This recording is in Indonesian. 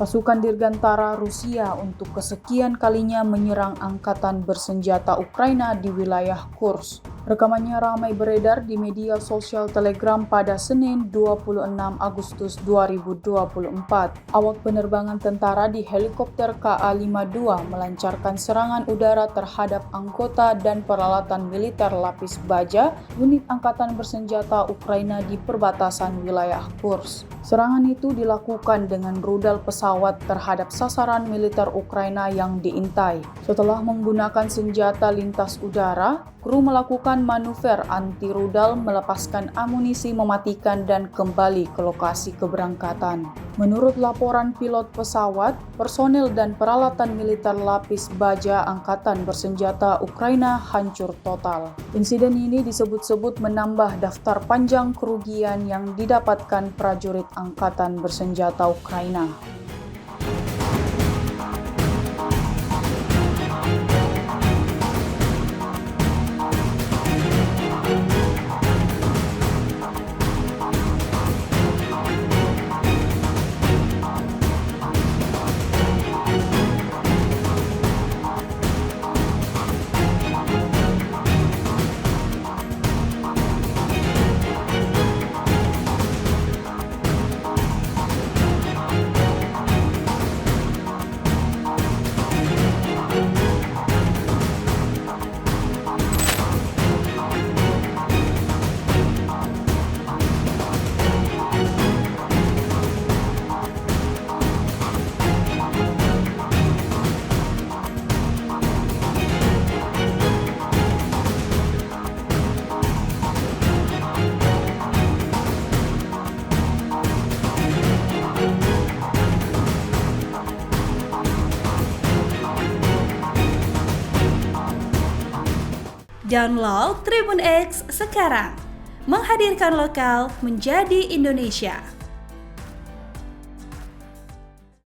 Pasukan Dirgantara Rusia untuk kesekian kalinya menyerang angkatan bersenjata Ukraina di wilayah Kursk. Rekamannya ramai beredar di media sosial Telegram pada Senin 26 Agustus 2024. Awak penerbangan tentara di helikopter KA-52 melancarkan serangan udara terhadap anggota dan peralatan militer lapis baja unit angkatan bersenjata Ukraina di perbatasan wilayah Kursk. Serangan itu dilakukan dengan rudal pesawat terhadap sasaran militer Ukraina yang diintai. Setelah menggunakan senjata lintas udara, kru melakukan manuver anti-rudal, melepaskan amunisi mematikan dan kembali ke lokasi keberangkatan. Menurut laporan pilot pesawat, personel dan peralatan militer lapis baja angkatan bersenjata Ukraina hancur total. Insiden ini disebut-sebut menambah daftar panjang kerugian yang didapatkan prajurit angkatan bersenjata Ukraina. Download Tribun X sekarang, menghadirkan lokal menjadi Indonesia.